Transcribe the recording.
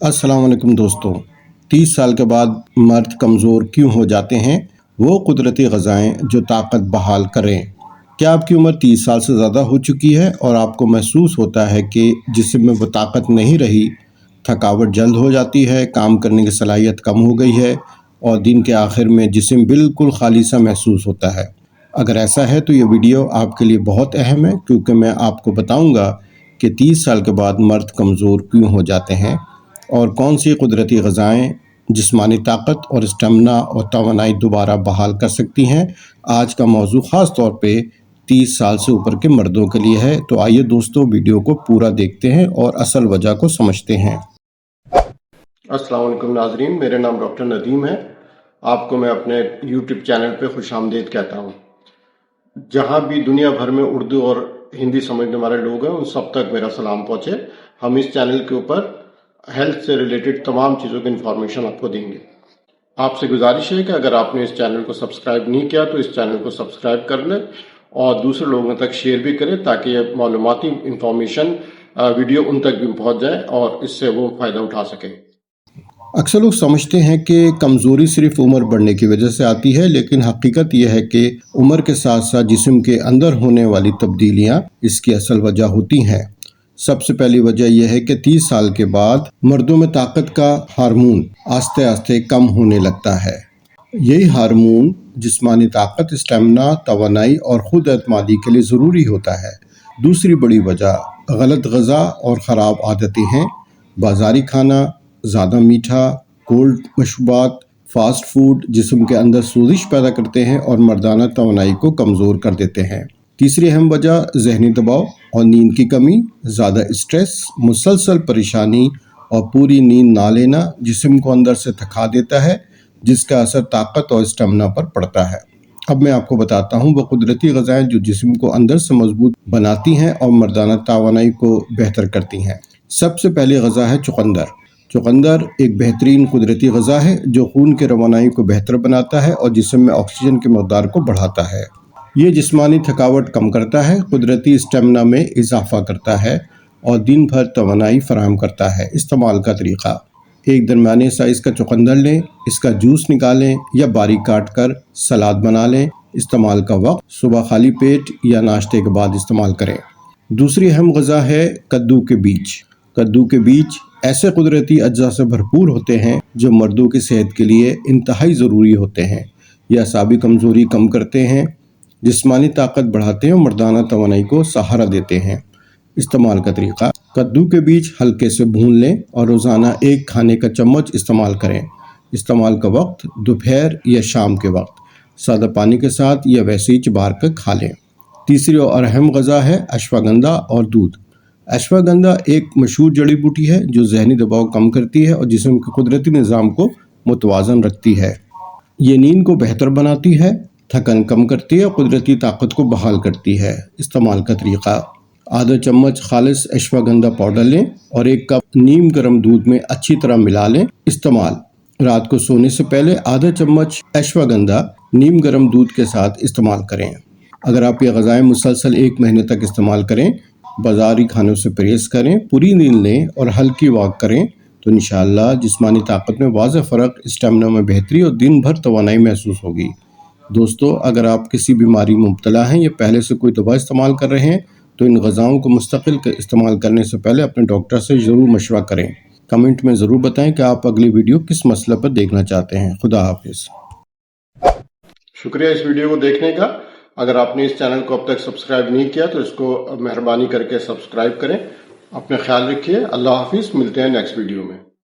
अस्सलाम वालेकुम दोस्तों। 30 साल के बाद मर्द कमज़ोर क्यों हो जाते हैं? वो कुदरती ग़ज़ाएँ जो ताकत बहाल करें। क्या आपकी उम्र 30 साल से ज़्यादा हो चुकी है और आपको महसूस होता है कि जिस्म में वो ताकत नहीं रही, थकावट जल्द हो जाती है, काम करने की सलाहियत कम हो गई है और दिन के आखिर में जिस्म बिल्कुल खाली सा महसूस होता है? अगर ऐसा है तो ये वीडियो आपके लिए बहुत अहम है, क्योंकि मैं आपको बताऊँगा कि 30 साल के बाद मर्द कमज़ोर क्यों हो जाते हैं और कौन सी कुदरती ग़ज़ाएँ जिस्मानी ताकत और स्टेमिना और तवानाई दोबारा बहाल कर सकती हैं। आज का मौजू ख़ास तौर पे 30 साल से ऊपर के मर्दों के लिए है। तो आइए दोस्तों, वीडियो को पूरा देखते हैं और असल वजह को समझते हैं। अस्सलाम वालेकुम नाज़रीन, मेरा नाम डॉक्टर नदीम है। आपको मैं अपने यूट्यूब चैनल पे खुशामदीद कहता हूँ। जहाँ भी दुनिया भर में उर्दू और हिंदी समझने वाले लोग हैं, उन सब तक मेरा सलाम पहुँचे। हम इस चैनल के ऊपर हेल्थ से रिलेटेड तमाम चीज़ों की इन्फॉर्मेशन आपको देंगे। आपसे गुजारिश है कि अगर आपने इस चैनल को सब्सक्राइब नहीं किया तो इस चैनल को सब्सक्राइब कर लें और दूसरे लोगों तक शेयर भी करें, ताकि ये मालूमाती इन्फॉर्मेशन वीडियो उन तक भी पहुँच जाए और इससे वो फ़ायदा उठा सकें। अक्सर लोग समझते हैं कि कमज़ोरी सिर्फ उम्र बढ़ने की वजह से आती है, लेकिन हकीकत यह है कि उम्र के साथ साथ जिस्म के अंदर होने वाली तब्दीलियाँ इसकी असल वजह होती हैं। सबसे पहली वजह यह है कि 30 साल के बाद मर्दों में ताकत का हार्मोन आस्ते आस्ते कम होने लगता है। यही हार्मोन जिस्मानी ताकत, स्टेमिना, तवानाई और खुद एतमादी के लिए ज़रूरी होता है। दूसरी बड़ी वजह गलत ग़ज़ा और ख़राब आदतें हैं। बाज़ारी खाना, ज़्यादा मीठा, कोल्ड मशरूबात, फास्ट फूड जिस्म के अंदर सूजिश पैदा करते हैं और मर्दाना तवानाई को कमज़ोर कर देते हैं। तीसरी अहम वजह ज़हनी दबाव और नींद की कमी। ज़्यादा स्ट्रेस, मुसलसल परेशानी और पूरी नींद ना लेना जिस्म को अंदर से थका देता है, जिसका असर ताकत और स्टेमिना पर पड़ता है। अब मैं आपको बताता हूँ वो कुदरती ग़ज़ाएँ जो जिस्म को अंदर से मजबूत बनाती हैं और मर्दाना तवानाई को बेहतर करती हैं। सबसे पहली ग़ज़ा है चुकंदर। चुकंदर एक बेहतरीन कुदरती ग़ज़ा है जो खून के रवानाई को बेहतर बनाता है और जिस्म में ऑक्सीजन की मकदार को बढ़ाता है। ये जिस्मानी थकावट कम करता है, कुदरती स्टेमिना में इजाफा करता है और दिन भर तवानाई फराहम करता है। इस्तेमाल का तरीक़ा: एक दरमियाने साइज़ का चुकंदर लें, इसका जूस निकालें या बारीक काट कर सलाद बना लें। इस्तेमाल का वक्त: सुबह खाली पेट या नाश्ते के बाद इस्तेमाल करें। दूसरी अहम ग़ज़ा है कद्दू के बीज। कद्दू के बीज ऐसे कुदरती अज्जा से भरपूर होते हैं जो मर्दों की सेहत के लिए इंतहाई ज़रूरी होते हैं। यह असाबी कमज़ोरी कम करते हैं, जिस्मानी ताकत बढ़ाते हैं और मर्दाना तवानाई को सहारा देते हैं। इस्तेमाल का तरीक़ा: कद्दू के बीज हल्के से भून लें और रोज़ाना 1 खाने का चम्मच इस्तेमाल करें। इस्तेमाल का वक्त: दोपहर या शाम के वक्त, सादा पानी के साथ या वैसे ही चबार कर खा लें। तीसरी और अहम ग़ज़ा है अश्वगंधा और दूध। अश्वगंधा एक मशहूर जड़ी बूटी है जो ज़हनी दबाव कम करती है और जिस्म के कुदरती निज़ाम को मुतवाज़न रखती है। ये नींद को बेहतर बनाती है, थकन कम करती है और कुदरती ताकत को बहाल करती है। इस्तेमाल का तरीक़ा: आधा चम्मच खालिस अश्वगंधा पाउडर लें और 1 कप नीम गर्म दूध में अच्छी तरह मिला लें। इस्तेमाल: रात को सोने से पहले आधा चम्मच अश्वगंधा नीम गर्म दूध के साथ इस्तेमाल करें। अगर आप ये ग़ज़ाएँ मुसलसल 1 महीने तक इस्तेमाल करें, बाज़ारी खानों से परहेज़ करें, पूरी नींद लें और हल्की वॉक करें, तो इंशाअल्लाह जिस्मानी ताकत में वाज़ह फ़र्क, स्टेमिना में बेहतरी और दिन भर तवानाई महसूस होगी। दोस्तों, अगर आप किसी बीमारी में मुब्तला हैं या पहले से कोई दवा इस्तेमाल कर रहे हैं, तो इन ग़ज़ाओं को मुस्तकिल इस्तेमाल करने से पहले अपने डॉक्टर से ज़रूर मशवरा करें। कमेंट में ज़रूर बताएं कि आप अगली वीडियो किस मसले पर देखना चाहते हैं। खुदा हाफिज़। शुक्रिया इस वीडियो को देखने का। अगर आपने इस चैनल को अब तक सब्सक्राइब नहीं किया तो इसको मेहरबानी करके सब्सक्राइब करें। अपना ख्याल रखिए। अल्लाह हाफिज़। मिलते हैं नेक्स्ट वीडियो में।